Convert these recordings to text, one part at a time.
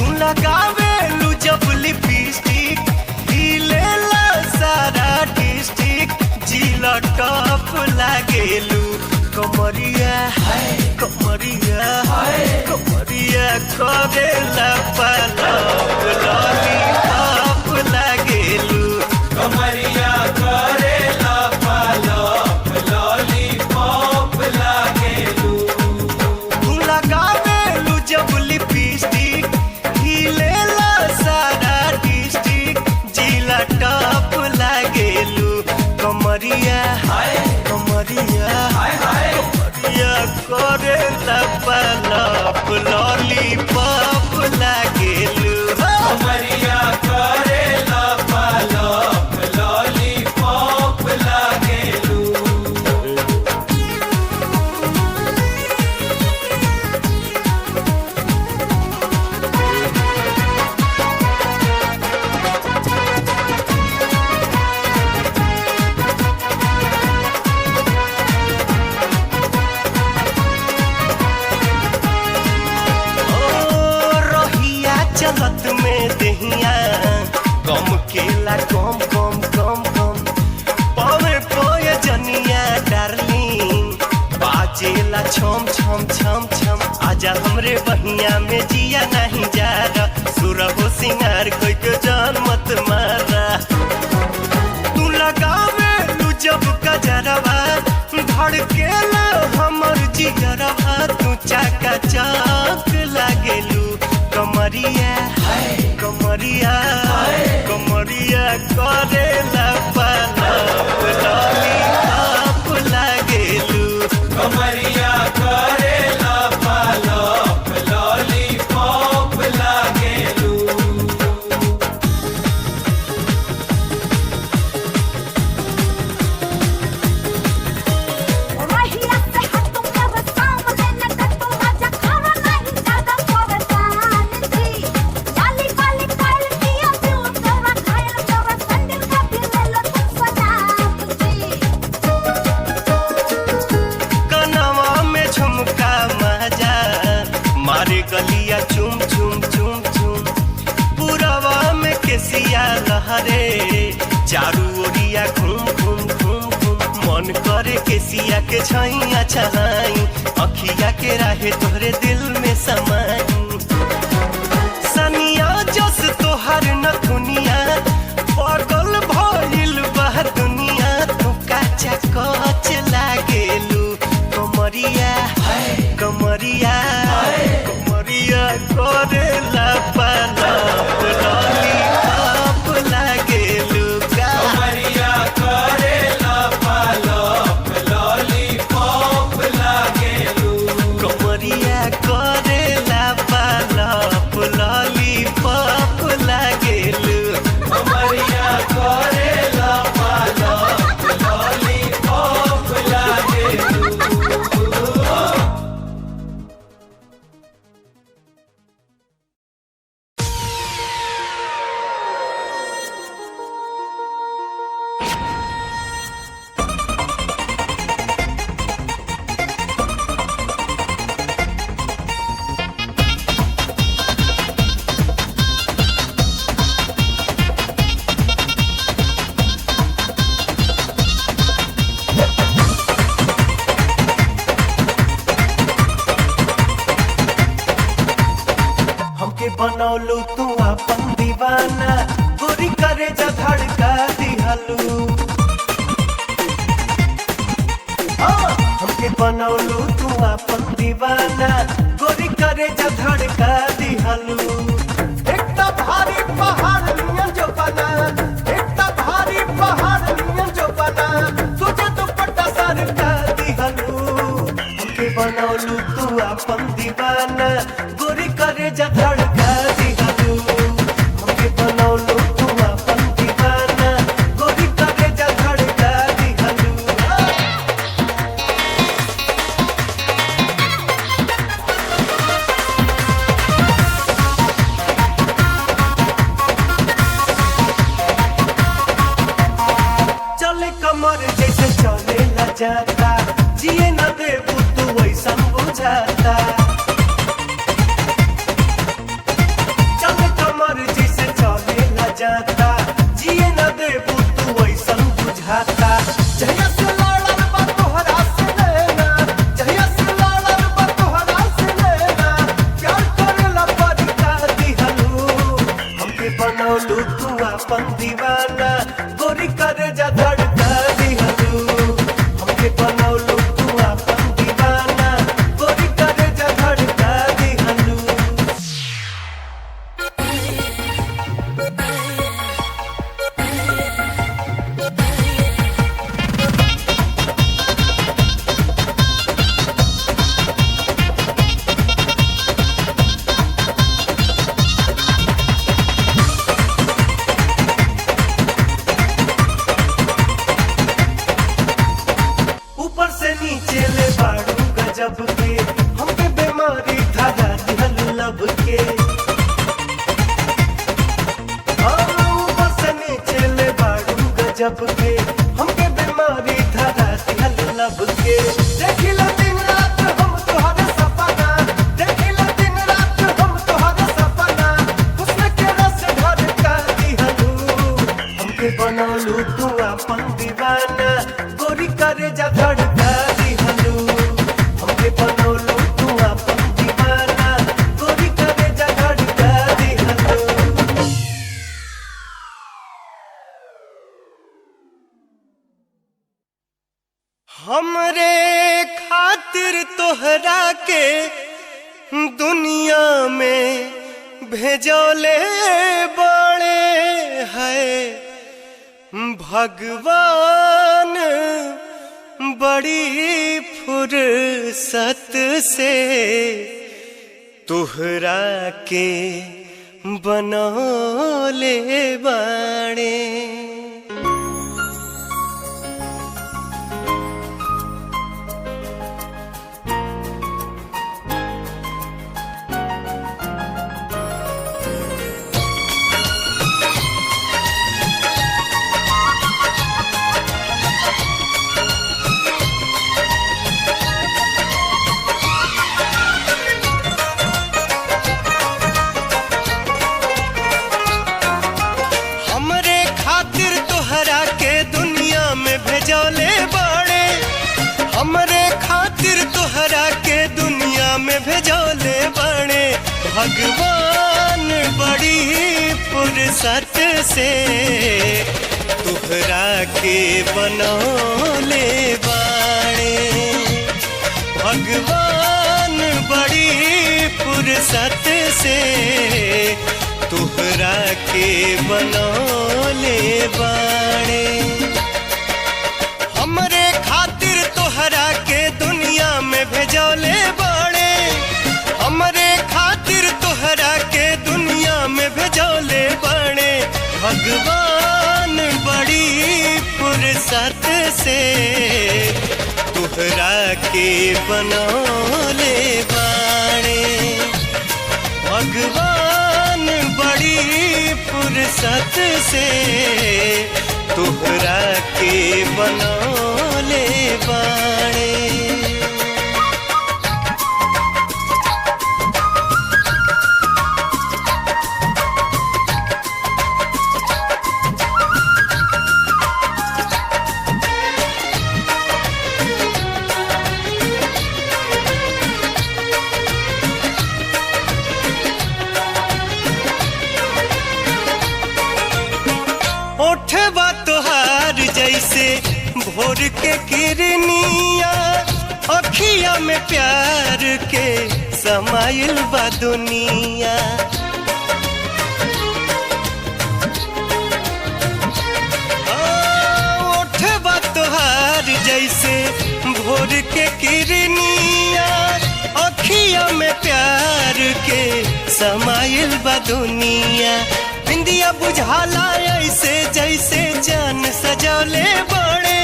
लगावेलू जब लिपस्टिक हिलेला सारा डिस्ट्रिक्ट जिला टॉप लागेलू कमरिया कमरिया कमरिया करेला पलप लॉलीपॉप लागेलू कमरिया करेला पलप लॉलीपॉप लागेलू तू लगावेलू जब लिपस्टिक हिलेला सारा डिस्ट्रिक्ट जिला टॉप लागेलू कमरिया कमरिया कमरिया करेला पलप लॉलीपॉप लागेलू कमरिया करेला पलप लॉलीपॉप लागेलू चलत में दहिया कम केला कम कम कम कम पावे पोए जनिया डार्लिंग बाजेला छम छम छम छम आजा हमरे बहिया में जिया नहीं जा रहा सुरहो सिंगार कोई के जान मत मारा तू लगावे तू जब गजरवा धड़केला हमर जिगरवा तू चाका चौक लागेलू कमरिया कमरिया कमरिया करेला पलप लॉलीपॉप लागेलू कमरिया करेला पलप लॉलीपॉप लागेलू गलिया चुम चुम चुम चुम पुरवा में केसिया लहरे चारू ओरिया घूम घूम घूम घूम मन करे केसिया के छैया छलाई अखिया के राहे तोहरे दिल में समाई सनिया जस तोहर नथुनिया पागल भइल बा दुनिया तू काचा कच लागेलू कमरिया कमरिया कमरिया करेला पलप लॉलीपॉप लागेलू कमरिया करेला पलप लॉलीपॉप लागेलू कमरिया करेला पलप लॉलीपॉप लागेलू कमरिया करेला पलप लॉलीपॉप लागेलू हमके बनौलू तू अपन दीवाना गोरी करे जा धड़का दिहलू हमके बनौलू तू अपन दीवाना गोरी करे जा धड़का दिहलू एकटा भारी पहाड़ नियन जो बना एकटा भारी पहाड़ नियन जो बना तुझे दुपट्टा सर का दिहलू हमके बनौलू तू अपन दीवाना गोरी करे जा धड़का जाता जिए न देबू तू ऐसा बुझाता चल कमर जैसे चले न जाता जिए न देबू तू ऐसा बुझाता जहिया से लड़ल बा तोहरा से नैना जहिया से लड़ल बा तोहरा से नैना प्यार करेला परिका दिहलू हमके बनौलू तू अपन दीवाना गोरी करे जा धड़का दिहलू हमके बनौलू तू अपन दीवाना गोरी करे जा धड़का दिहलू ऊपर से नीचे ले बाड़ू गजब के हमके बीमारी धागा दिहल लब के ऊपर से नीचे ले बाड़ू गजब के हमके बीमारी धागा दिहल लब के देखिला दिन रात हम तोहरे सपना देखिला दिन रात हम तोहरे सपना हुस्न के रस ढरका दिहलू हमके बनौलू तू अपन दीवाना गोरी करे जा धड़का दिहलू हमके बनौलू तू अपन दीवाना गोरी करे जा धड़का दिहलू हमरे खातिर तोहरा के दुनिया में भेजौले बड़े है भगवान बड़ी फुर्सत से तुहरा के बनौले बाड़े हमरे खातिर तोहरा के दुनिया में भेजौले बाड़े हमरे खातिर तोहरा के दुनिया में भेजौले बाड़े भगवान बड़ी फुर्सत से तोहरा के बनौले बाड़े भगवान बड़ी फुर्सत से तुहरा के बनौले बाड़े हमरे खातिर तोहरा के दुनिया में भेजौले बाड़े हमरे खातिर तोहरा के दुनिया में भेजौले बाड़े भगवान बड़ी फुर्सत से तुहरा के बनौले बाड़े भगवान बड़ी फुर्सत से तुहरा के बनौले बाड़े ओठवा तोहार जैसे भोर के किरनिया अखिया में प्यार के समाइल बा दुनिया ओठवा तोहार जैसे भोर के किरनिया अखिया में प्यार के समाइल बा दुनिया बिंदिया बुझाला ऐसे जैसे जान सजौले बड़े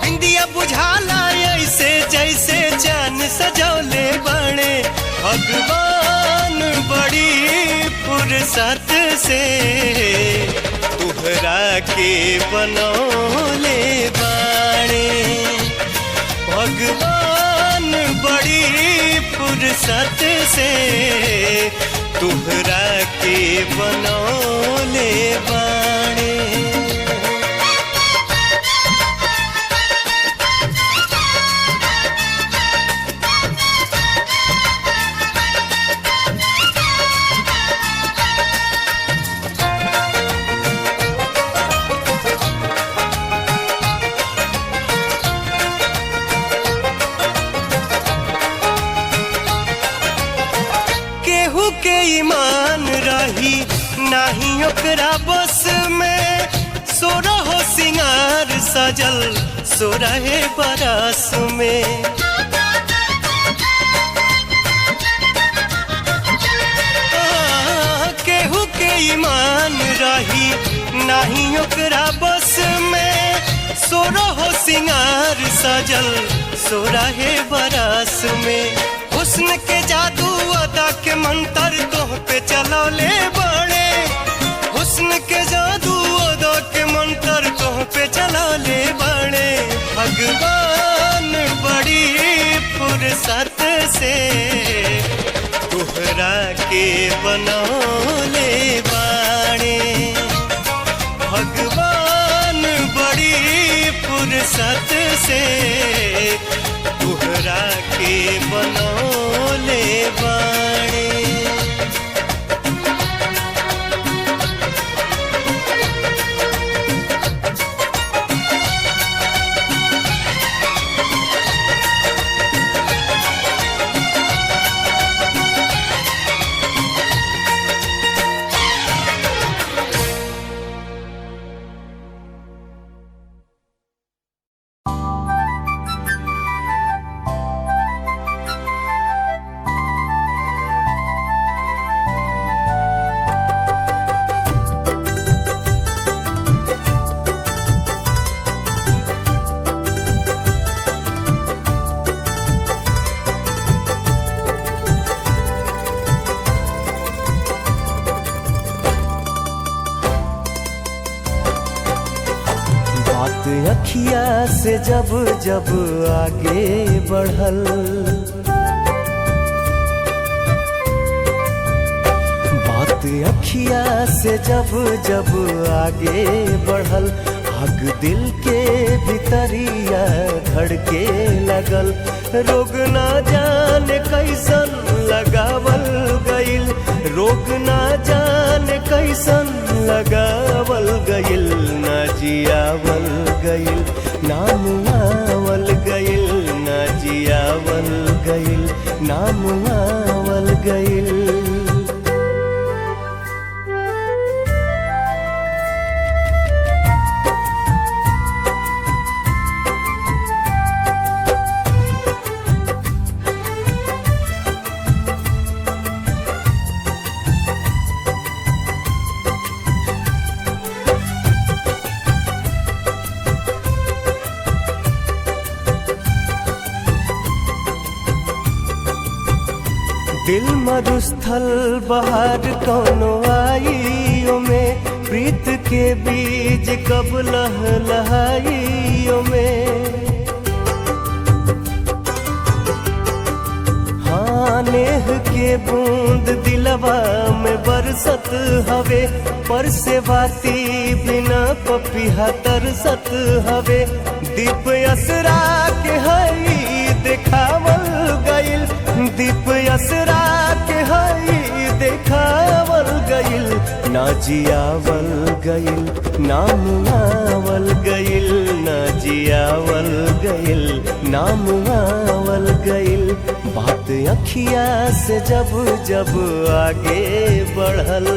बिंदिया बुझाला ऐसे जैसे जान सजौले बड़े भगवान बड़ी फुर्सत से तुहरा के बनौले बाड़े भगवान बड़ी फुर्सत से तुहरा के बनौले बाणे। के ईमान रही नाही ओकरा बस में, सोरहो सिंगार सजल सोरहे बरस में। केहू के ईमान रही नाही ओकरा बस में, सोरहो सिंगार सजल सोरहे बरस में। हुस्न के जादू अदा के मंत्र तोह पे चलौले बड़े, हुस्न के जादू अदा के मंत्र तोह पे चलौले बड़े। भगवान बड़ी फुर्सत से तुहरा के बनौले बाणे। भगवान बड़ी फुर्सत से तुहरा के बनौले बाणे। अखिया से जब जब आगे बढ़ल, बात अखिया से जब जब आगे बढ़ल, आग दिल के भीतरिया धड़के लगल। रोग ना जाने कैसन लगावल गइल, रोग ना जाने कैसन लगावल गइल। ना जियावल गइल नाम आवल गइल, ना जियावल गइल नाम आवल गइल। दिल मरुस्थल बहार कौनो आइयो में, प्रीत के बीज कब लहलहाइयो में। हाँ नेह के बूंद दिलवा में बरसत हवे, पर से बाती बिना पपिहा तरसत हवे। दीप असरा के हई देखावल गइल, दीप असरा के हई देखावल गइल। ना जियावल गइल नाम आवल गइल, ना जियावल गइल नाम आवल गइल। बात अखिया से जब जब आगे बढ़ल,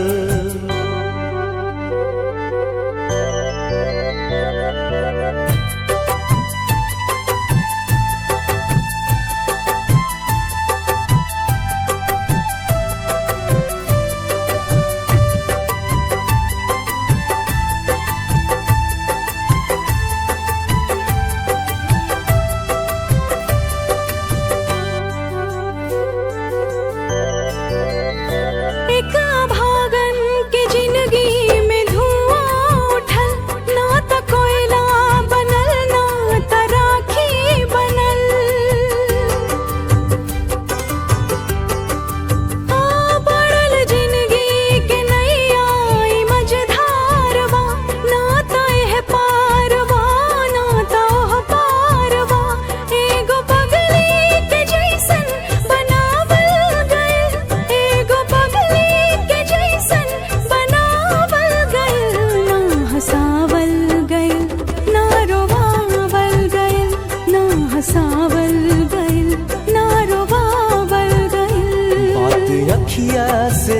एक भागन के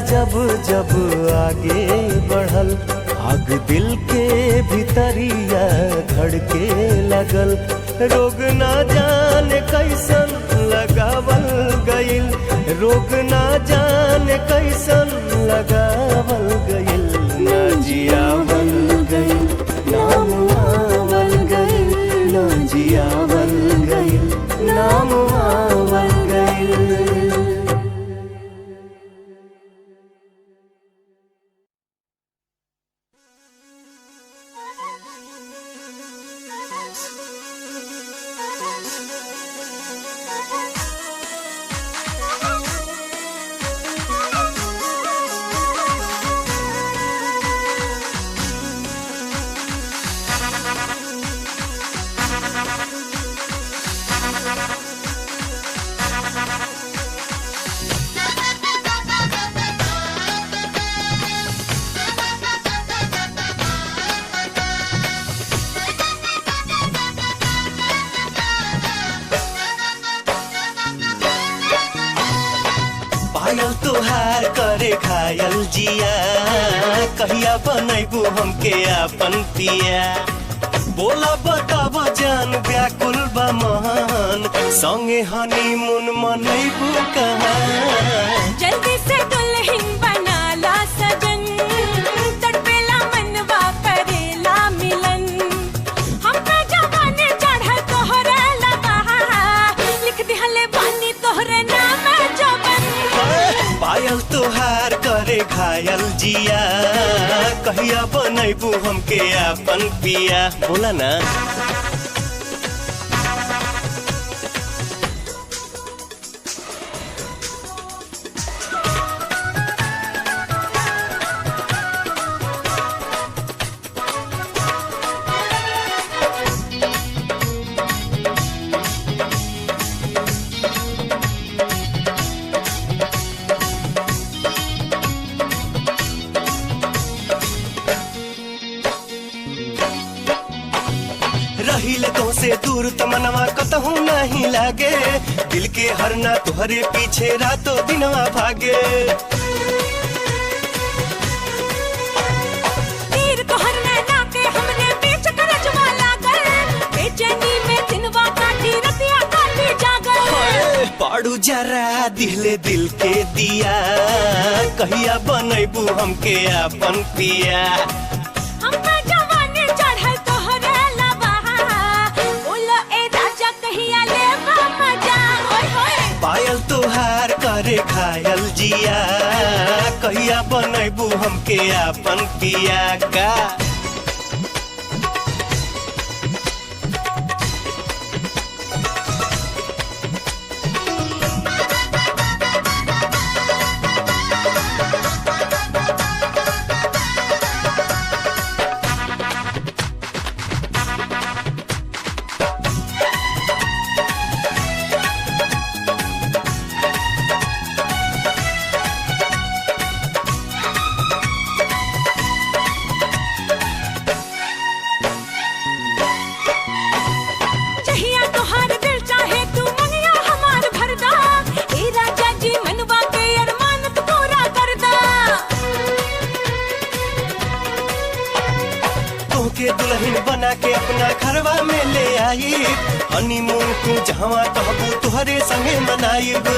जब जब आगे बढ़ल, आग दिल के भीतरिया धड़के लगल। रोग ना जाने कैसन लगावल गइल, रोग ना जाने कैसन लगावल गइल। ना जियावल गइल, नाम आवल गइल, ना जियावल गइल, नाम आवल गइल। पायल तोहार करे घायल जिया, कहिया बनैबू हमके आपन पिया। बोला बताब जान व्याकुल बा महान, संगे हनीमून मनैबू कहाँ। जल्दी से दुल्हन बना ला सजन, तड़पेला मनवा करेला मिलन। हम पे जवानी चढ़ल तोहरे लबहा, लिख दिहले बानी तोहरे नाम जवन। पायल तोहार करे घायल जिया, कहिया बनैबू हमके आपन पिया। बोला ना। रहिले तो से दूर तमनवा कतहू नहीं लागे, दिल के हरना तुहरे पीछे रातों दिनवा भागे। तीर तोहर नैना के हमरे बीच करजवा लागल, बेचैनी में दिनवा काटी रतिया काटी जागल। पाड़ू जरा दिले दिल के दिया, कहिया बनैबू हमके आपन पिया। हम पे जवानी चढ़ल तोहरे लबहा, बोलो ए राजा कहिया लेबा मजा। होय होय पायल तोहार करे घायल जिया, कहिया बनैबू हमके आपन पिया का। के दुल्हन बना के अपना घरवा में ले आई, हनीमून तू जहाँ कहबू तुहरे संगे मनाइब।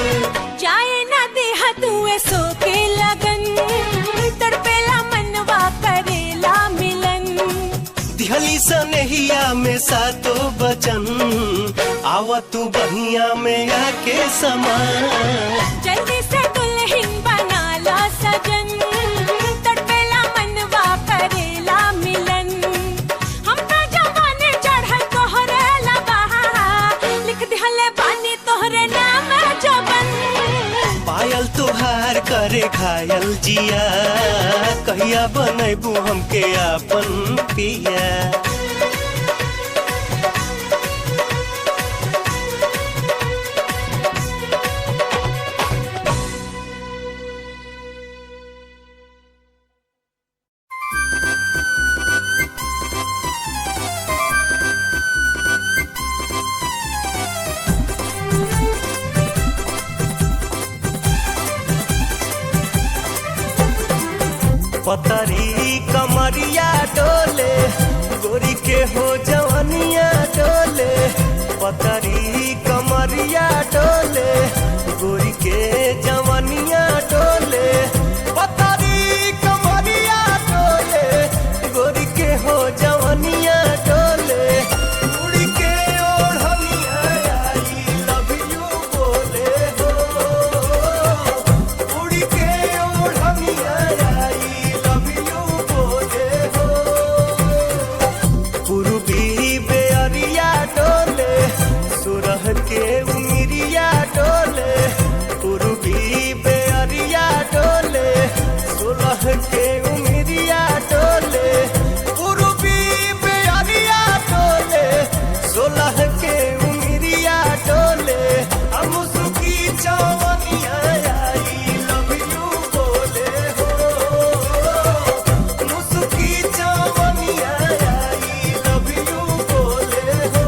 जाए ना देहा तुए सो के लगन, तड़पेला मनवा करेला मिलन। दिहली सनेहिया में सातो बचन, आवा तू बहिया में आके समा। जल्दी से दुल्हन बना ला सजन, तड़पेला मनवा करेला मिलन। हम पे जवानी चढ़ल तोहरे लबहा, लिख दिहले बानी तोहरे नाम जवन। पायल तोहार करे घायल जिया, कहिया बनैबू हमके आपन पिया। पतरी कमरिया डोले गोरी के हो जवनिया डोले पतरी कमरिया डोले गोरी के जवनिया डोले पतरी कमरिया डोले गोरी के हो जवनिया डोले उड़ी के ओढ़निया आई लव यू बोले हो उड़ी के ओढ़निया आई लव यू बोले हो पूर्वी बेअरिया डोले सुरह के उमिरिया डोले पूर्वी बेअरिया डोले सुरह के उमिरिया डोले पूर्वी बेअरिया डोले सुलह के उमिरिया डोले हम सुखी चवनिया आई लव यू बोले हो मुसुकी चवनिया आई लव यू बोले हो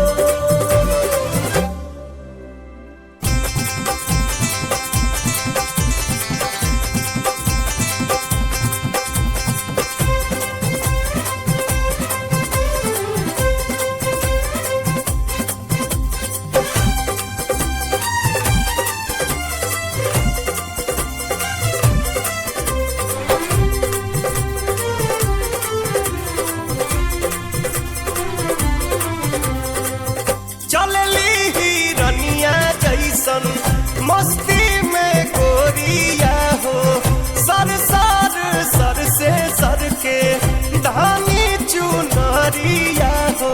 चलली हिरनिया जैसन मस्ती में गोरिया हो सर सर सर से सर के धानी चुनरिया हो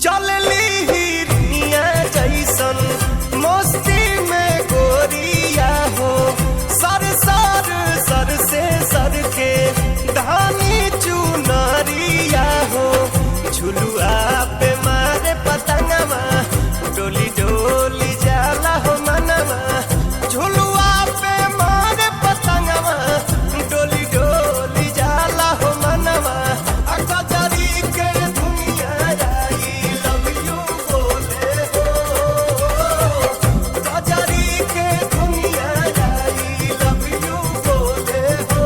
चलली हिरनिया जैसन मस्ती में गोरिया हो सर सर सर से सर के धानी चुनरिया हो झुलुआ पे मारे पतंगवा डोली डोली जाला हो मनवा झुलुआ पे मारे पतंगवा डोली डोली जाला हो मनवा अकजरी के दुनिया आई लव यू बोले हो कजरी के दुनिया आई लव यू बोले हो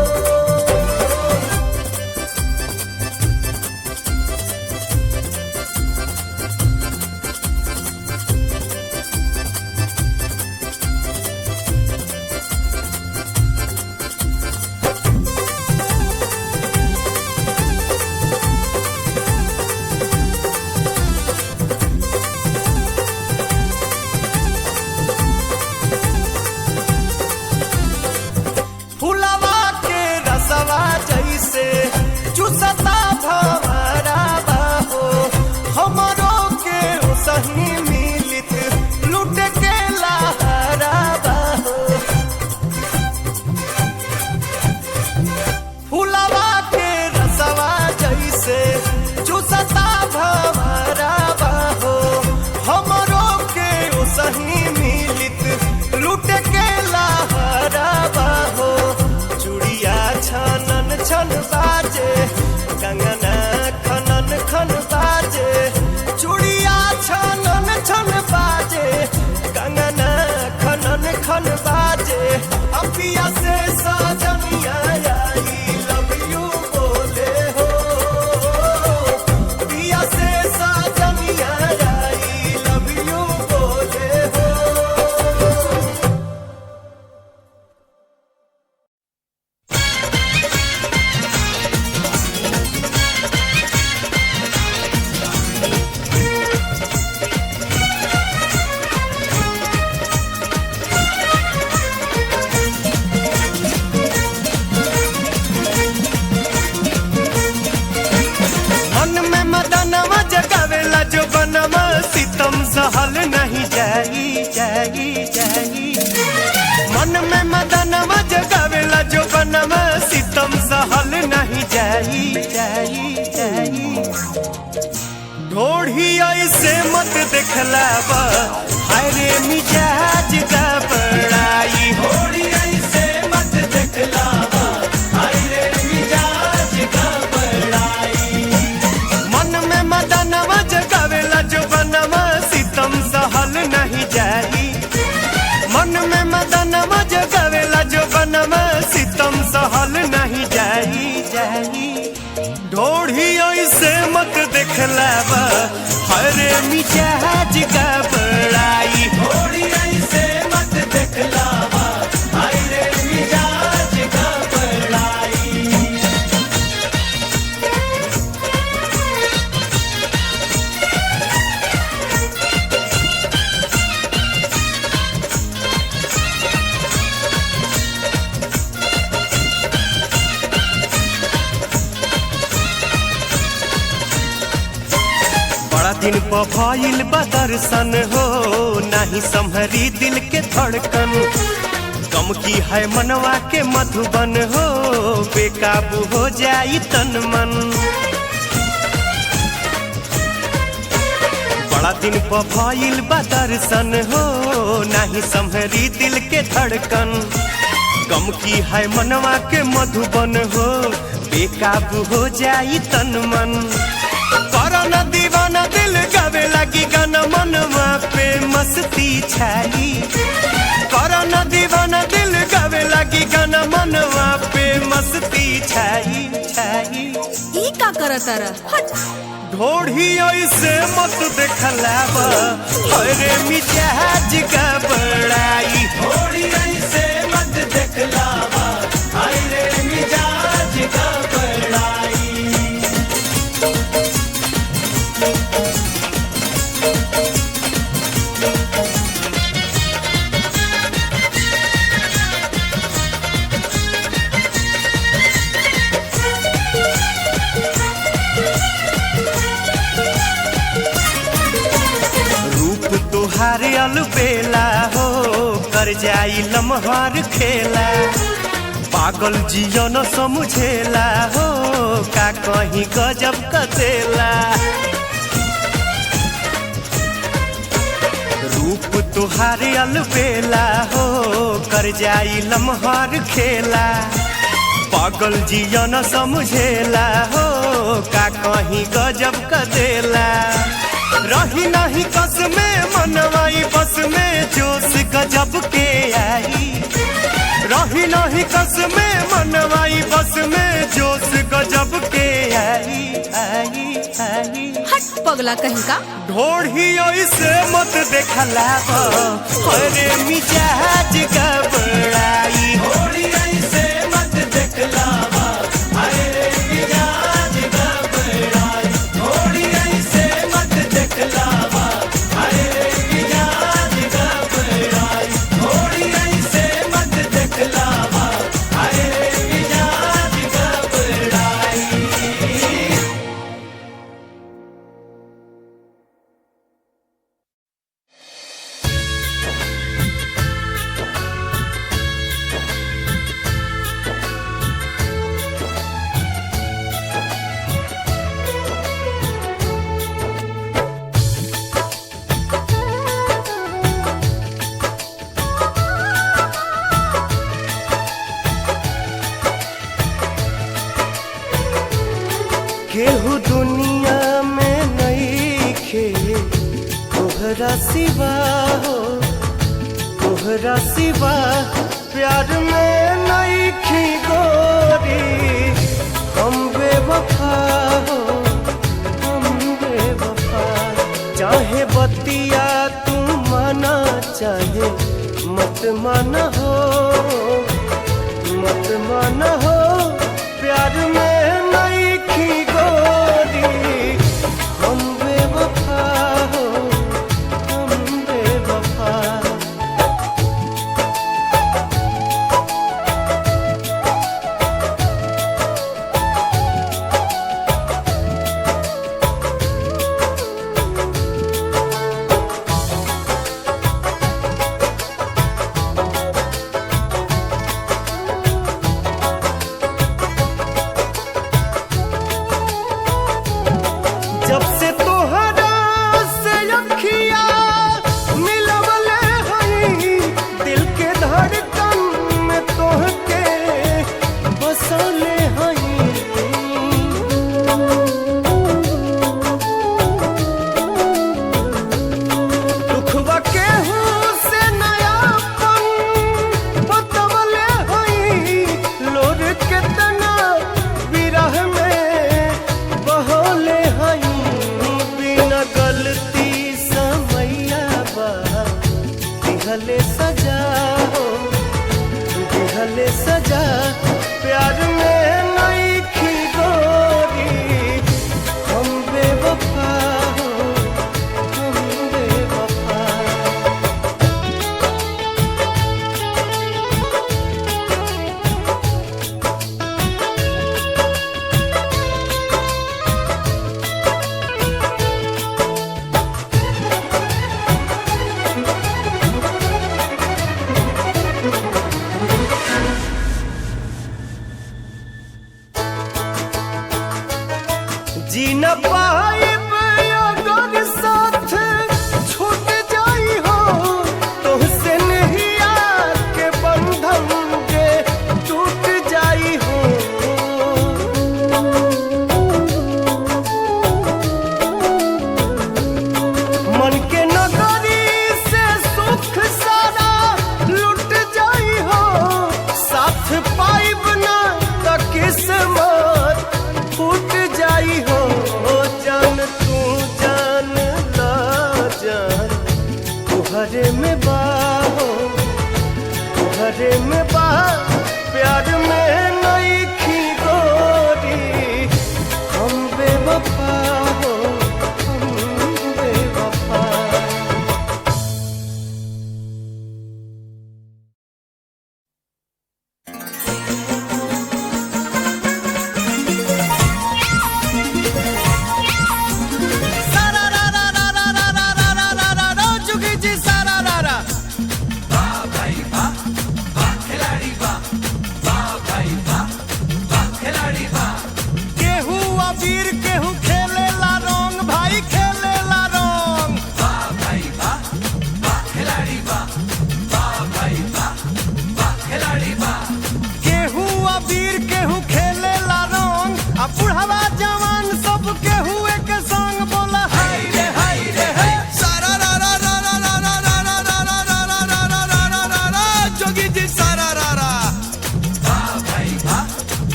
फुलवा के रसवा जैसे चुसता भवरा बाहो हमरो के सही मिलित लुट के लहरा बाहो फुलवा के रसवा जैसे चुसता भवरा बाहो हमरो के सही मिलित लुट के लहरा बाहो चूड़िया छनन छन बाजे कंगना खनन खन बाजे चूड़िया छनन छन बाजे कंगना खनन खन बाजे अपिया से सजनिया आई लव यू बोले हो पिया से सजनिया आई लव यू बोले हो मन में मदनवा जगावेला जो बनवा सितम सहल नहीं जाई जाई जाई मन में मदनवा जगावेला जो बनवा सितम सहल नहीं जाई जाई जाई ढोढ़ी ऐसे मत देखलावा हाय रे मिजाज का बड़ाई ढोढ़ी ऐसे मत देखलावा हाय रे मिजाज का बड़ाई मन में मदनवा जगावेला जो बनवा सितम सहल नहीं जाई मन में मदनवा जगावेला जो देखलावा हरे मिजाज का बड़ाई। थोड़ी ऐसे मत दिखलावा हाय रे मिजाज का बड़ाई। बड़ा दिन पर भइल बा दर्शन हो, नाही संभरी दिल के धड़कन। गम की है मनवा के मधुबन हो, बेकाबू हो जाई तन मन। बड़ा दिन पर भइल बा दर्शन हो, नाही संभरी दिल के धड़कन। गम की है मनवा के मधुबन हो, बेकाबू हो जाई तन मन। करना दीवाना दिल गावे लगी गाना मनवा पे मस्ती छाई। करना दीवाना दिल गावे लगी गाना मनवा पे मस्ती छाई छाई। ई का करत तारा? हट। ढोढ़ी ऐसे मत देखलावा हरे मिजाज का बड़ाई। थोड़ी ऐसे मत दिखलावा हाय रे मिजाज का बड़ाई। तुहारे अलबेला हो, कर जाई लम्हार खेला। पागल जियो न समझेला हो, का कहीं गजब कदेला। रूप तुहारे अलबेला हो, कर जाई लम्हार खेला। पागल जियो न समझेला हो, का कहीं गजब कदेला। रही नहीं कस में मनवाई बस में जोश गजब के आई। रही नहीं कस में मनवाई बस में जोश गजब के आई आई आई। हट पगला कहीं का। ढोढ़ी ऐसे मत देखलावा अरे मिजाज का बड़ाई। थोड़ी ऐसे मत दिखलावा हाय रे मिजाज का बड़ाई। थोड़ी ऐसे मत दिखलावा हाय रे मिजाज का बड़ाई। थोड़ी ऐसे मत दिखलावा हाय रे मिजाज का बड़ाई। केहू दुनिया में नइखे तोहरा सिवा हो, तोहरा सिवा प्यार में नइखी गोरी। हम बेवफा हो, हम बेवफा। चाहे बतिया तू माना, चाहे मत माना हो, मत माना हो। प्यार में नइखी गोरी, हम बेवफा हो, हम बेवफा। प्यारे में बा प्यार में नहीं खी गोरी हम बेवफा हो हम बेवफा।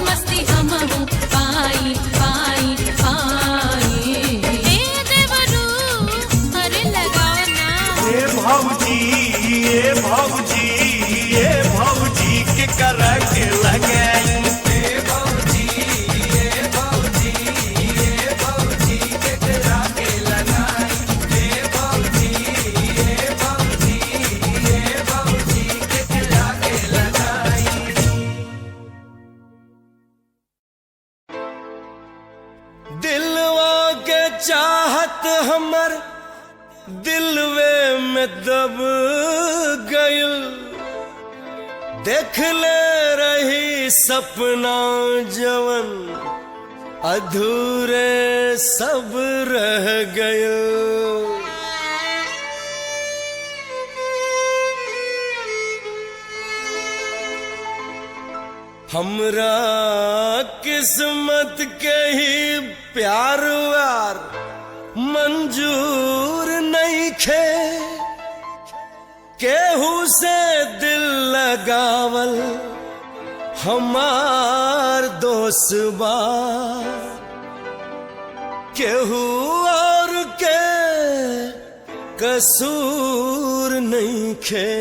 मस्ती हम पाई पाई पाई चाहत हमर दिलवे में दब गइल। देख ले रही सपना जवन अधूरे सब रह गए। हमरा किस्मत के ही प्यार व्यार मंजूर नहीं खे। केहू से दिल लगावल हमार दोस्त बा। केहू और के कसूर नहीं खे।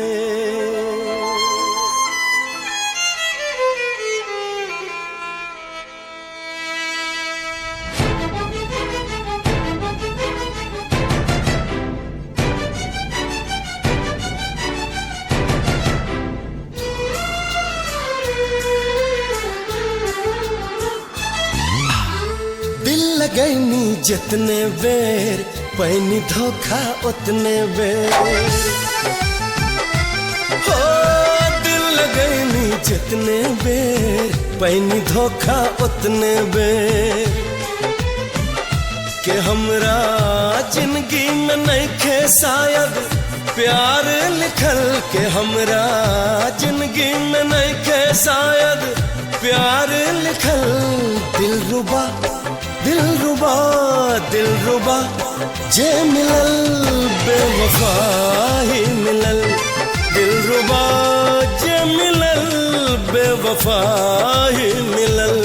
लगैनी जितने बेर पैनी धोखा उतने बेर। हो दिल लगैनी जितने बेर पैनी धोखा उतने बेर। के हमरा जिंदगी में नहीं खे शायद प्यार लिखल। के हमरा जिंदगी में नहीं खे शायद प्यार लिखल। दिलरुबा दिलरुबा दिलरुबा जे मिलल बेवफा ही मिलल। दिलरुबा जे मिलल बेवफा ही मिलल।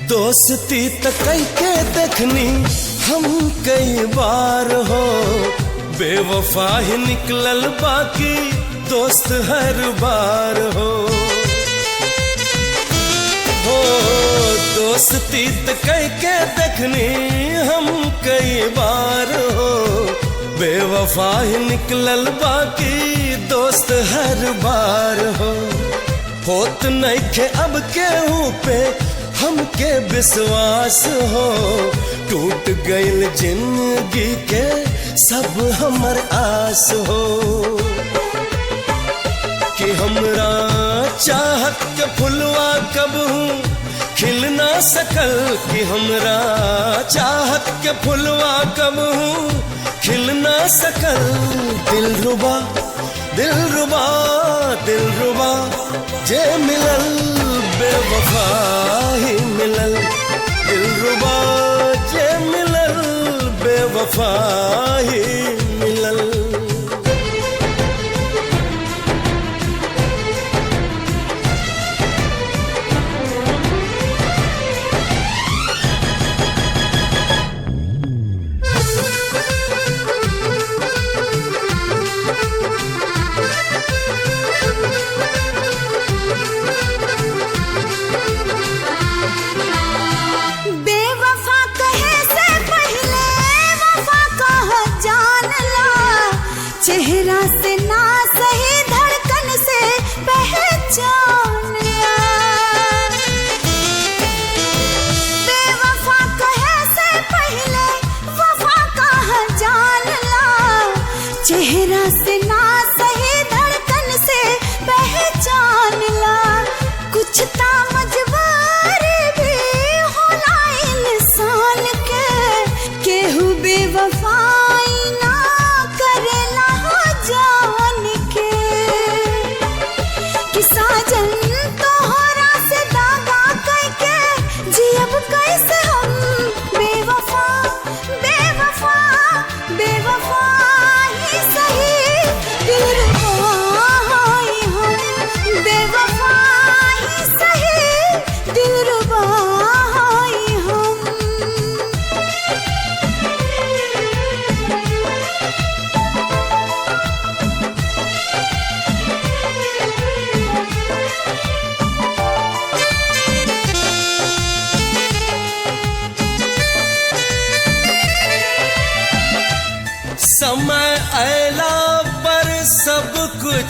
दोस्ती तो कई के देखनी हम कई बार हो। बेवफा ही निकलल बाकी दोस्त हर बार हो। दोस्ती तो कई के देखनी हम कई बार हो। बेवफा ही निकलल बाकी दोस्त हर बार हो। होत नहीं खे अब केहू पे हमके विश्वास हो। टूट गइल जिंदगी के सब हमर आस हो। कि हमरा चाहत के फुलवा कब खिल ना सकल। कि हमरा चाहत के फुलवा कब खिल ना सकल। दिलरुबा दिलरुबा दिलरुबा जे मिलल बेवफा ही मिलल। दिलरुबा जे मिलल बेवफा ही मिलल। चेहरा से ना सही धड़कन से पहचान लिया। बेवफा कहे से पहले वफा कहा जान ला। चेहरा से ना सही धड़कन से पहचान ला। कुछ ता मजबूरी भी होला इंसान के। केहू बेवफाई ना करेला जान के। कि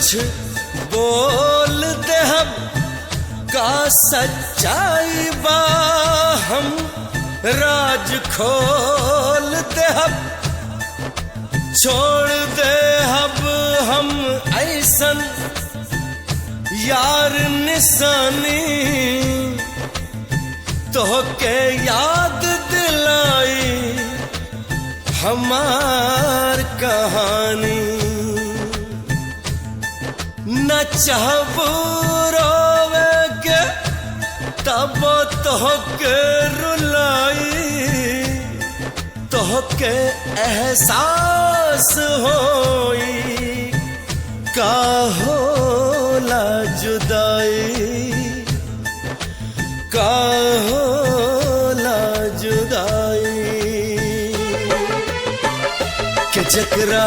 कुछ बोल दे हम का सच्चाई बा, हम राज खोल दे हम, छोड़ दे अब हम ऐसन यार निशानी, तो के याद दिलाई हमार कहानी। न चाहबू रोवे के तब तोहके रुलाई, तोहके एहसास होई का होला जुदाई, का होला जुदाई। के जकरा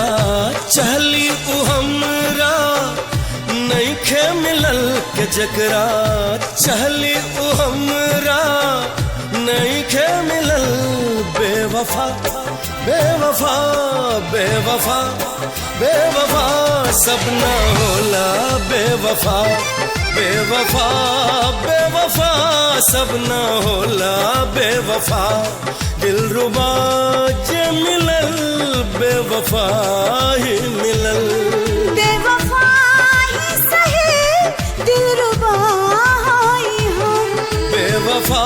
चहली उ हमरा नइखे मिलल, के जकरा चहली उ हमरा नइखे मिलल। बेवफा बेवफा बेवफा बेवफा सब ना होला, बेवफा बेवफा बेवफा सब ना होला, बेवफा दिलरुबा जे मिलल बेवफा ही मिलल। बेवफा ही सही दिलरुबा ही हम, बेवफा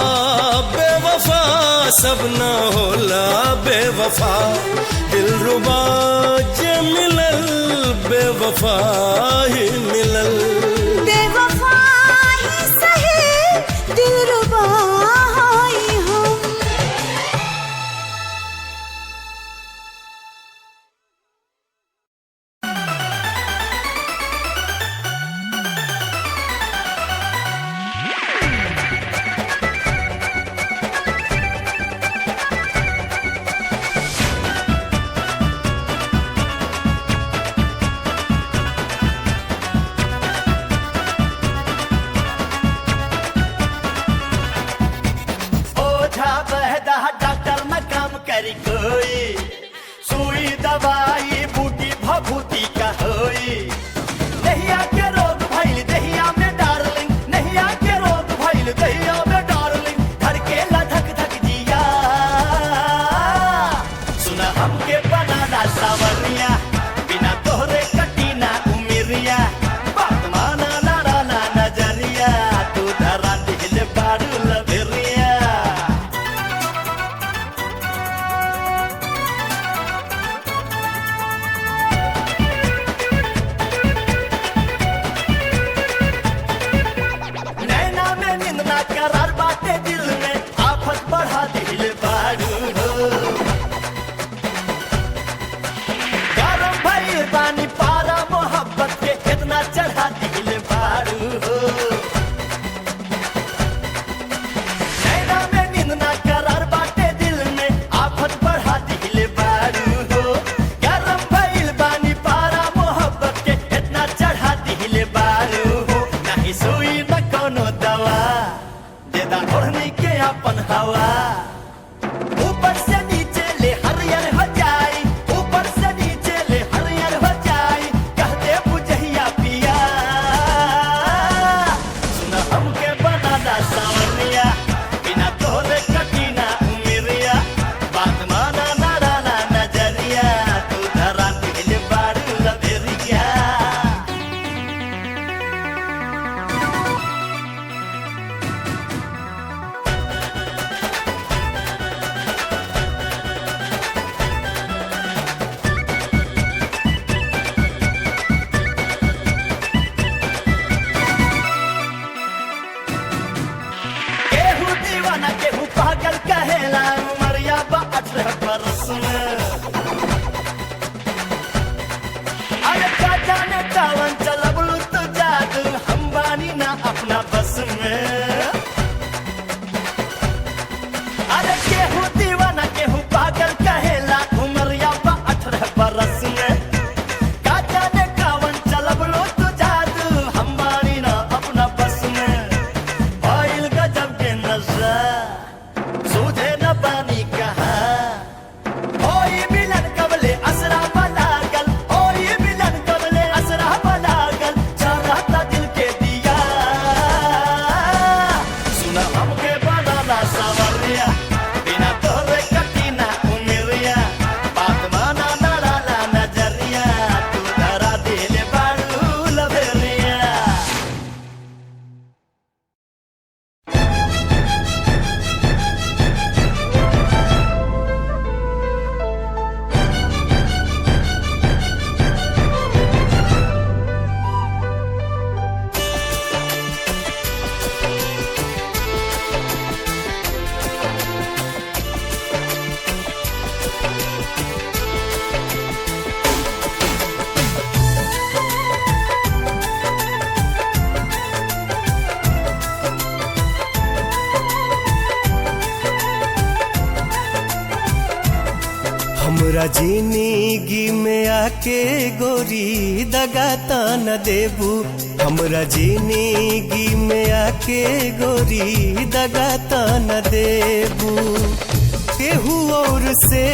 बेवफा सब ना होला, बेवफा दिलरुबा जे मिलल बेवफा ही मिलल। बेवफा ही सही दिलरुबा ही हम। ओझा बहदा डॉक्टर न काम करी कोई, सुई दवाई बूटी भभूति का होई। दहिया के रोग भइल दहिया में डार्लिंग, दहिया के रोग भइल दहिया में डार्लिंग, धड़केला धक धक जिया। सुना हमके बनाना सावरिया, बिना तोहरे कटी ना उमिरिया। बात माना ना ना ना नजरिया, तू धरा दिल बारू लबेरिया। नैना में नींद ना करार बाटे दिल में, आफत बढ़ा दिल बारू हो। गरम भइल पानी पारा मोहब्बत के कितना चढ़ा दिल बारू हो। नैना में नींद ना करार बाटे दिल में, आफत बढ़ा दिल बारू हो। गरम भइल पानी पारा मोहब्बत के कितना चढ़ा दिल बारू हो। नहीं सुई न कोनो दवा, देदा ओढ़नी के अपन हवा। ऊपर से नीचे ले हरियर हो जाई, ऊपर से नीचे ले हरियर हो जाई। कह दे बुझहिया पिया, सुना हमके बनाना सावरिया, बिना तोहरे कटी ना उमिरिया। बात माना ना ना नजरिया, तू धरा दिल बारू लबेरिया। केहू दीवाना केहू पागल कहेला, उमरिया बा 18 बरस में। अरे का जाने कावन चलबलू तू जादू, हम बानी ना अपना बस में। अरे केहू दीवाना केहू पागल कहेला, उमरिया बा 18 बरस में। का जाने कावन चलबलू तू जादू, हम बानी ना अपना बस में। भइल गजब के नशा, सूझे न पानी कहाँ। होई मिलन कबले असरा बलागल, होई मिलन कबले असरा बलागल। हमरा जिंदगी में आके गोरी दगा न देबू, हमरा जिंदगी में आके गोरी दगा न देबू। केहू और से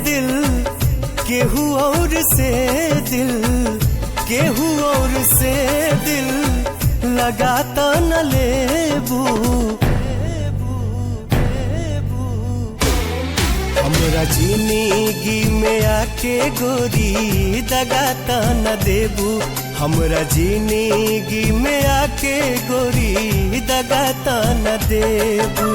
दिल, केहू और से दिल, केहू और से दिल लगाता न लेबू। हमरा जिंदगी में आके गोरी दगाता न देबू, हमरा जिंदगी में आके गोरी दगाता न देबू।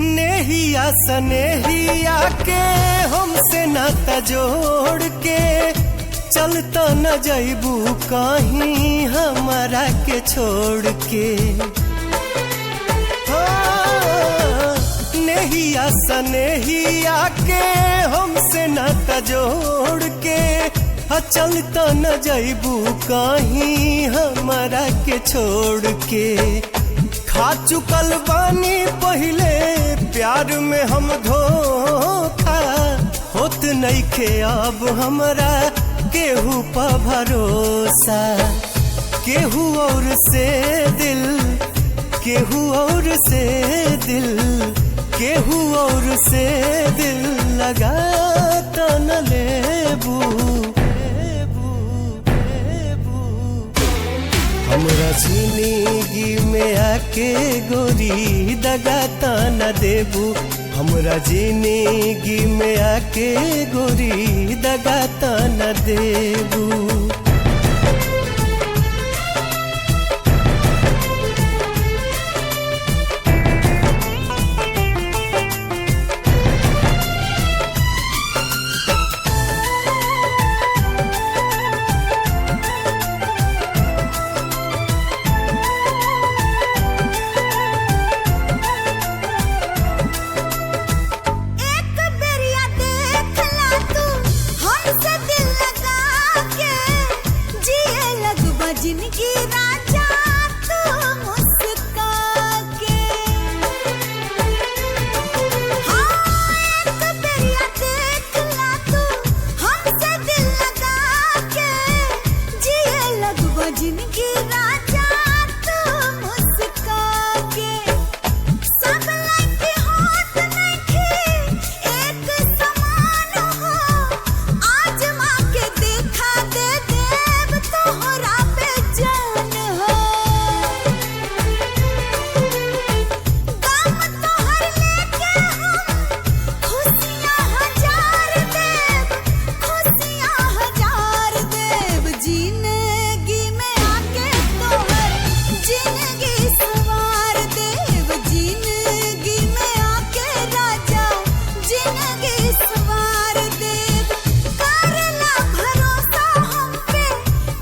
नेहिया सनेहिया के हमसे नाता जोड़ के चलता न जइबू कहीं हमारा के छोड़ के। नेहिया सनेहिया के हमसे नाता जोड़ के चलता न जइबू कहीं हमारा के छोड़ के। खा चुकल बानी पहले प्यार में हम धोखा, होत नइखे अब हमरा केहू पे भरोसा। केहू और से दिल, केहू और से दिल, केहू और से दिल लगाता न लेबू। हमरा जिंदगी में आके गोरी दगाता न देबू, हमरा जिंदगी में आके गोरी दगाता न देबू। जिनकी राजा तू मुस्का के, हाँ एक बेरिया देख ला तू हमसे दिल लगा के। जिए लगवा जिनकी राजा तू मुस्का के। सब लड़की होत नहीं एक समान हो, आज माँ के देखा दे देव तोहरा जान हो। गम तोहर लेके हम खुशियाँ हजार देव, खुशियाँ हजार देव। जिंदगी में आके तोहर जिंदगी सवार देव, जिंदगी में आके राजा जिंदगी सवार देव। करला भरोसा हम पे,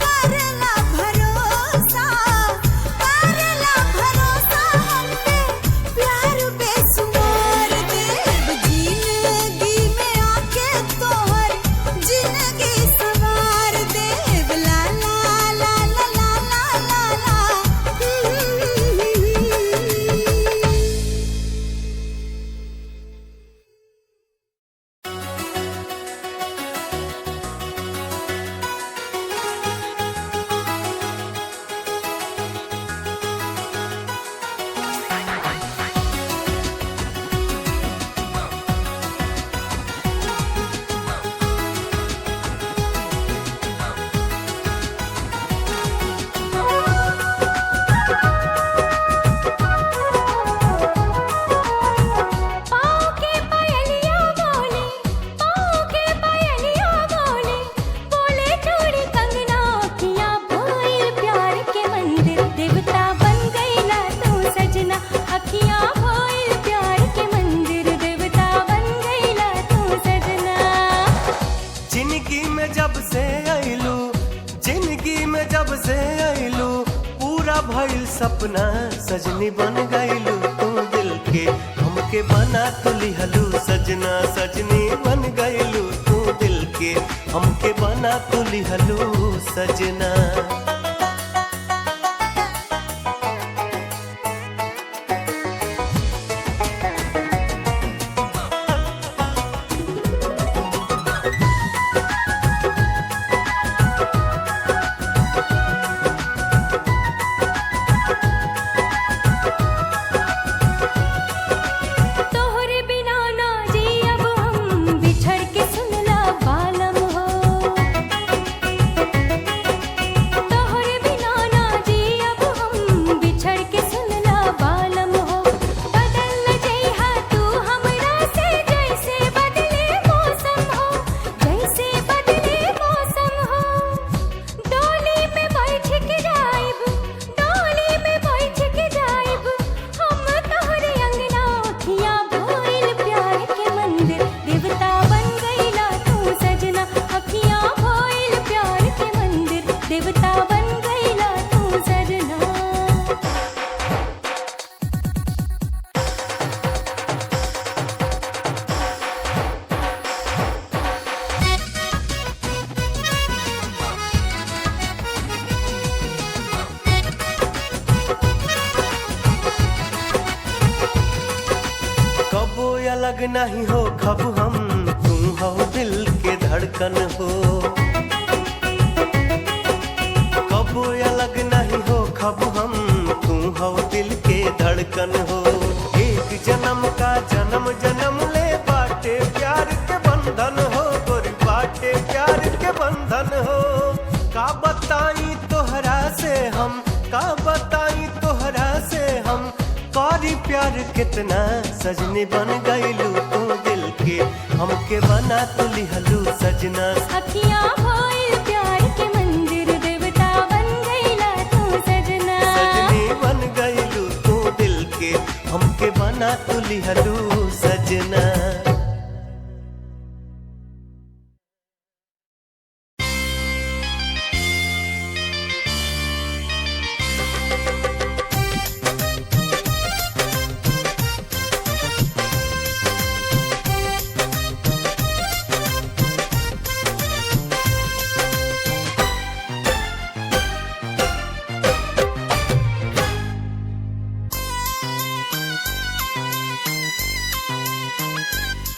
करला भरोसा, करला भरोसा हम पे, प्यार बेसुमार देव। जिंदगी में आके तोहर जिंदगी सवार देव। ला ला ला ला ला ला ला ला। सपना सजनी बन गईलू तू दिल के हमके बना तू लिहलू सजना सजनी बन गईलू तू दिल के हमके बना तू लिहलू सजना। तोहरे बिना ना जी अब हम बिछड़ के सुनला बालम हो। तोहरे बिना ना जी अब हम बिछड़ के सुनला बालम हो। बदल न जइहा तू हमरा से जैसे बदले मौसम हो, जैसे बदले मौसम हो। डोली में बैठ के जाइब, डोली में बैठ के जाइब हम तोहरे अंगना। अखियाँ भोइल प्यार के मंदिर, देवता बन गईला तू सजना। अखियाँ भोइल प्यार के मंदिर, देवता बन गईला तू सजना। कबो अलग नहीं हो खब हम तू हो दिल के धड़कन हो। कबो अलग नहीं हो खब हम तू हो दिल के धड़कन हो। एक जन्म का जन्म जन्म ले बाटे प्यार के बंधन हो, गोरी बाटे प्यार के बंधन हो। का बताई तोहरा से हम, का बताई तोहरा से हम कारी प्यार कितना सजनी बन गईलू तू दिल के हमके बना तू लिहलू सजना। अखियाँ भोइल प्यार के मंदिर, देवता बन गईला तू सजना। सजनी बन गईलू तू दिल के हमके बना तू लिहलू सजना।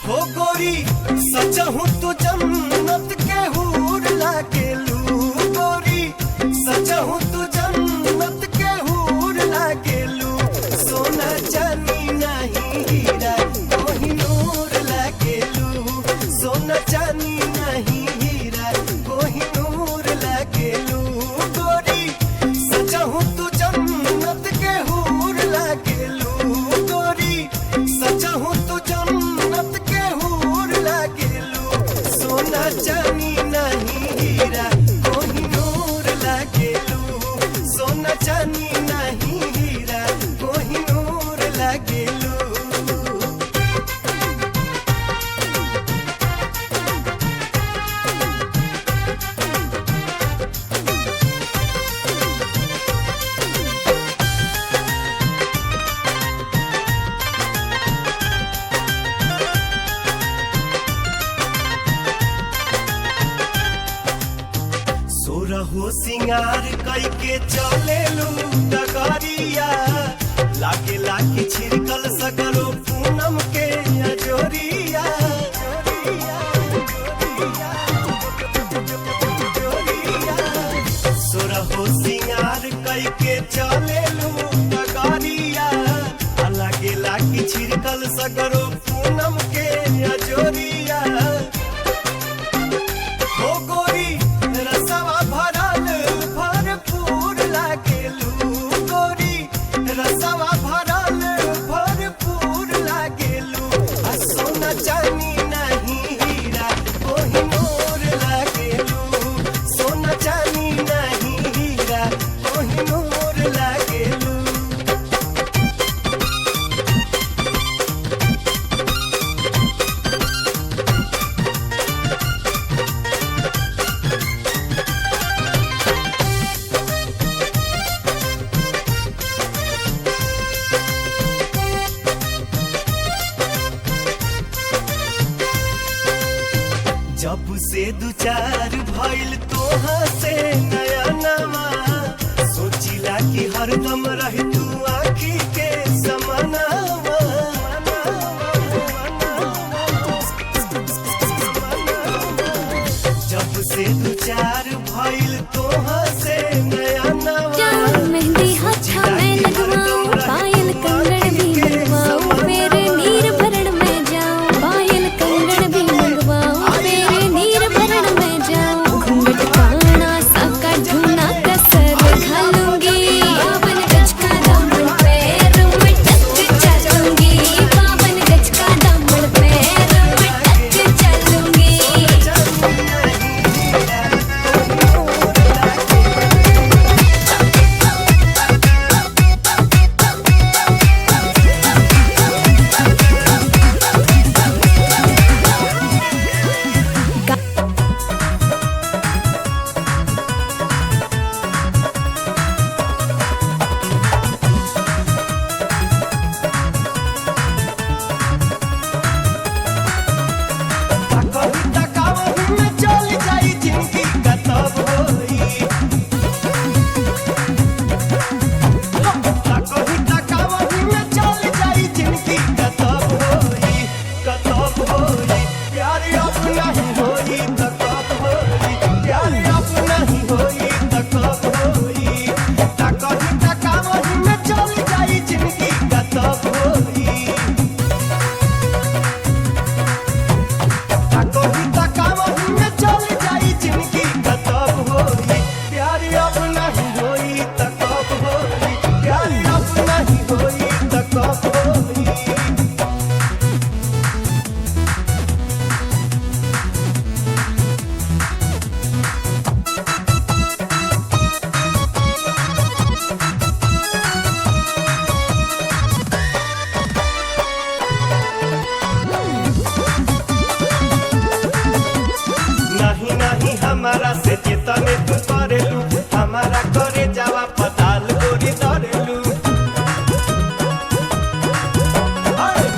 हो गोरी सचहु तू जन्नत के हूर लागेलू। गोरी सचहु तू जन्नत के हूर लागेलू। सोना चांदी नहीं हीरा कोहिनूर लागेलू। सोना चांदी नहीं हीरा कोहिनूर लागेलू। गोरी सचहु तू जन्नत के हूर लागेलू। गोरी सचहु तू जन्नत के हूर लागेलू। सोना चांदी नहीं हीरा कोहिनूर लागेलू। सोना चांदी नहीं हीरा कोहिनूर लागेलू। सोरहो सिंगार कई के चलेलू डगरिया। लागे लागे छिड़कल सगरो पूनम के अजोरिया। सोरहो सिंगार कई के चलेलू डगरिया। लागे लागे छिड़कल सगरो पूनम के अजोरिया। हो गोरी रसवा भरल भरपूर लागेलू। गोरी रसवा भरल भरपूर लागेलू। आ सोना चांदी नहीं हीरा कोहिनूर लागेलू। सोना चांदी नहीं हीरा कोहिनूर लागेलू। जब से दू चार भइल तोहा से नया नवा सोचिला कि हरदम रही तू आँखी के समानावा जब से दू चार भइल तोहा से नया नवा जाऊं मेहंदी हाथा मैं लगवाऊं पायल कंगन भी मंगवाऊं मेरे नीर भरण में जाऊं पायल कंगन भी मंगवाऊं मेरे नीर भरण में जाऊं घूंघट काना सबका ढूंढना कसर घालूंगी बावन गज का दामन पैर में टच चलूंगी बावन गज का दामन पैर में टच चलूंगी कविता गावही में चल जाई जिंदगी का तब होई कविता गावही में चल जाई जिंदगी का तब होई प्यार अब नहीं होई त कब होई प्यार अब नहीं होई त कब होई कविता गावही में चल जाई जिंदगी का तब होई कविता गावही में चल जाई जिंदगी का तब होई प्यार अब नहीं होई त कब होई प्यार अब नहीं होई त कब होई नहीं नहीं हमारा से चेतने तू करेलू हमारा करे जावा पताल गोरी दरेलू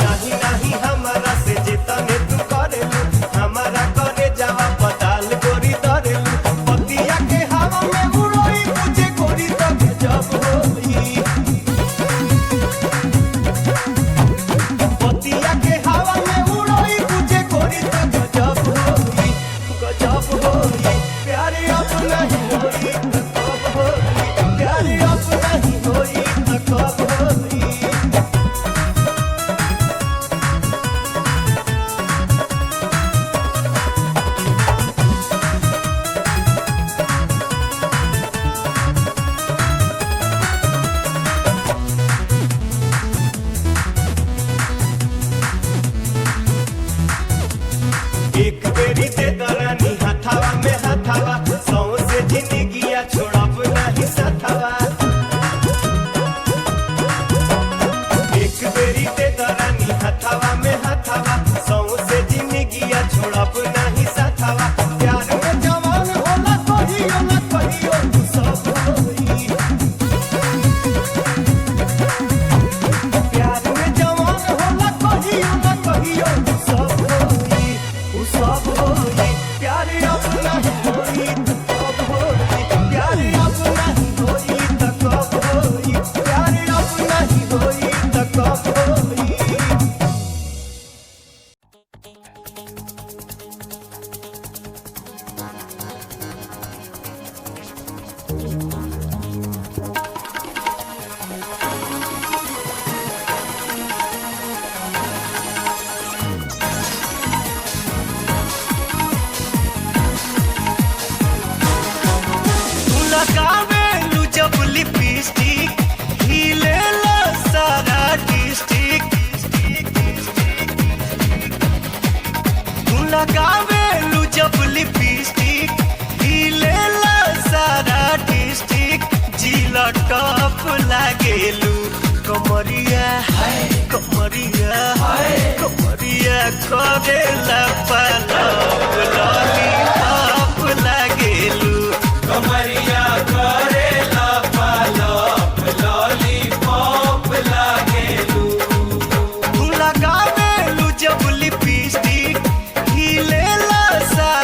नहीं नहीं हमारा से चेतने तू करेलू हमारा करे जावा पताल गोरी दरेलू पतिया के हवा में उड़ोई मुझे गोरी तब जब होई पतिया के हवा में उड़ोई मुझे गोरी तब जब होई गजब होई प्यार अब नहीं होई त कब होई प्यार अब नहीं होई त कब होई एक बेरी दे दरानी हथावा में हथावा सौ से जिंदगिया छोड़ब नहीं सथावा एक बेरी दे दरानी हथावा में हथावा सौ से जिंदगिया छोड़ब नहीं सथावा प्यार में जवान होला कहियो न कहियो तू सब होई प्यार में जवान होला कहियो न कहियो तू सब होई उ सब होई प्यार अब नहीं होई त कब होई प्यार अब नहीं होई त कब होई प्यार अब नहीं होई त कब होई तू लगावेलू जब लिपस्टिक हिलेला सारा डिस्ट्रिक्ट तू लगावेलू जब लिपस्टिक हिलेला सारा डिस्ट्रिक्ट जिला टॉप लागेलू कमरिया कमरिया कमरिया करेला पलप लॉलीपॉप लागेलू कमरिया करेला पालप लॉलीपॉप लागेलू तू लगावेलू जब लिपस्टिक हिलेला सारा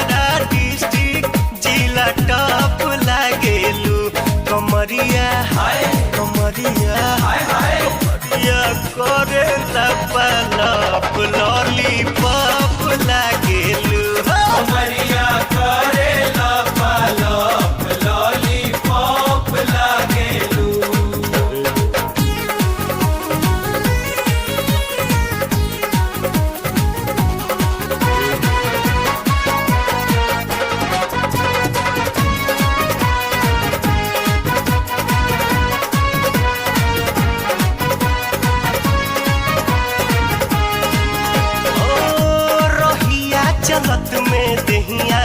चलत में दहिया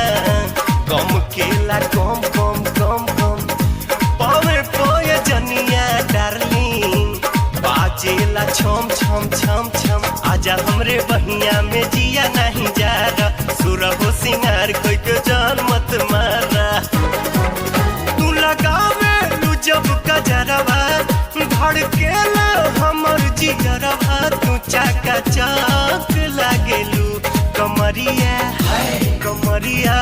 कम केला कम कम कम कम पावे पोए जनिया डार्लिंग बाजेला छम छम छम छम आजा हमरे बहिया में जिया नहीं जा रहा सुर हो सिंगार कोई के जान मत मारा तू लगावे लू जब कजरवा धड़केला हमर जिगरवा तू चाका चौक लागेलू कमरिया कमरिया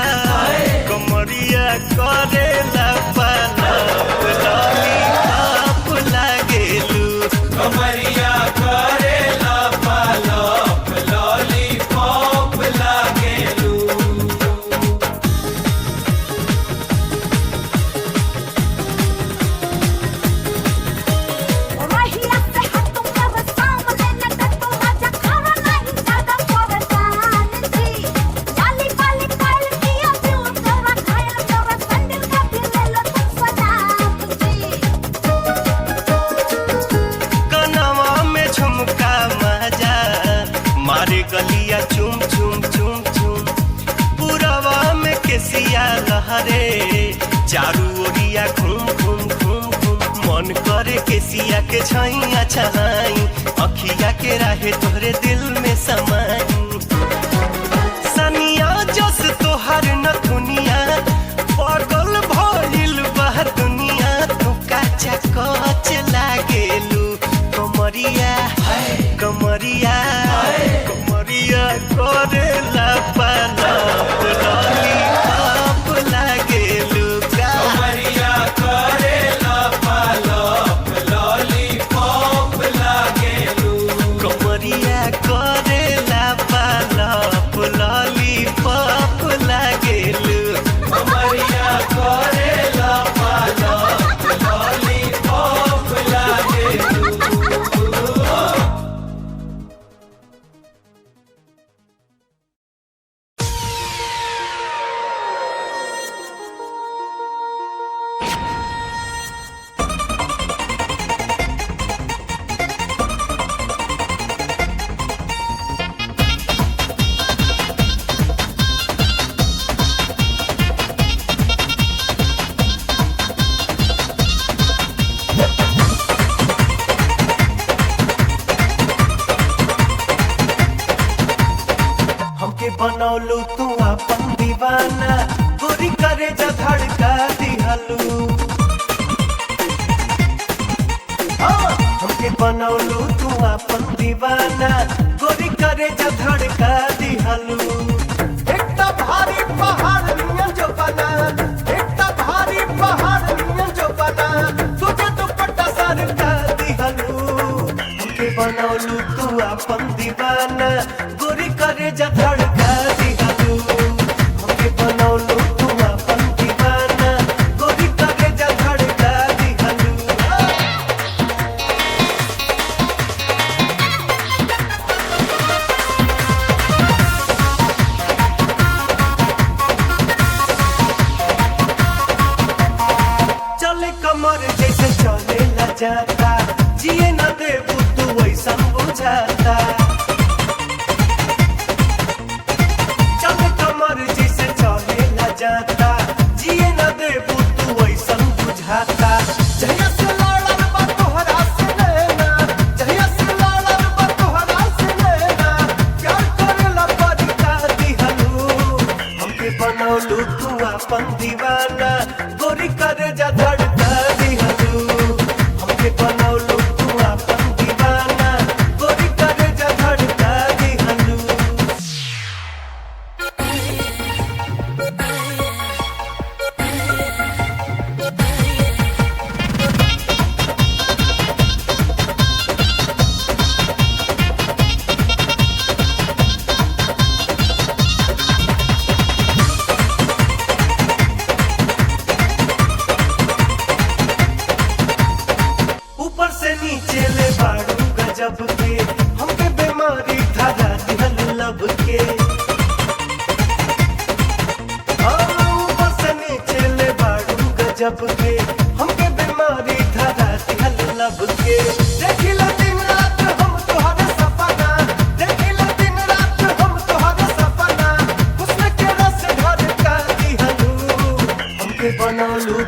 कमरिया करेला पलप लॉलीपॉप लागेलू कमरिया करेला पालप लॉलीपॉप लागेलू रहिया से हट तुम कर सामने न कर तू आजा खाना नहीं ज्यादा परेशान जी लाली पाली पाल किया दिल तेरा घायल तेरा संदिल का भी ले लो तुम सलाम जी कनवा में झुमका मजा मारे गलिया चुम चुम चुम चुम पुरवा में केसिया लहरे चारू ओरिया घूम घूम घूम घूम मन करे केसिया के छैया छहाई अखिया के राहे तोहरे दिल में समाई सनिया जस तोहर नथुनिया पागल भइल बा दुनिया तू काचा कच लागेलू कमरिया कमरिया कमरिया करेला पलप लॉलीपॉप लागेलू कमरिया करेला पालप लॉलीपॉप लागेलू कमरिया करेला पलप लॉलीपॉप लागेलू कमरिया करेला पालप लॉलीपॉप लागेलू हमके बनौलू तू अपन दीवाना गोरी करे जा धड़का दिहलू हमके बनौलू तू अपन दीवाना गोरी करे जा धड़का दिहलू एकटा भारी पहाड़ नियन जो बना एकटा भारी पहाड़ नियन जो बना तुझे दुपट्टा सर का दिहलू हमके बनौलू तू अपन दीवाना गोरी करे जा धड़का दिहलू हमके बनौलू तू अपन दीवाना गोरी करे जा धड़का दिहलू चले कमर जैसे चले ला जाता जिए न देबू तू वैसा बुझाता चले कमर जैसे चले ला जाता जिए न देबू तू वैसा बुझाता जहिया से लड़ल बा तोहरा से नैना जहिया से लड़ल बा तोहरा से नैना प्यार करेला परिका दिहलू हमके बनौलू तू अपन दीवाना गोरी करे जा धड़का दिहलू हमके बनौलू तू अपन दीवाना गोरी करे जा धड़का दिहलू ऊपर से नीचे ले बाड़ू गजब के हमके बीमारी धरा दिहल लब के ऊपर से नीचे ले बाड़ू गजब के हमके बीमारी धरा दिहल लब के देखिला दिन रात हम तोहरे सपना देखिला दिन रात हम तोहरे सपना बनौलू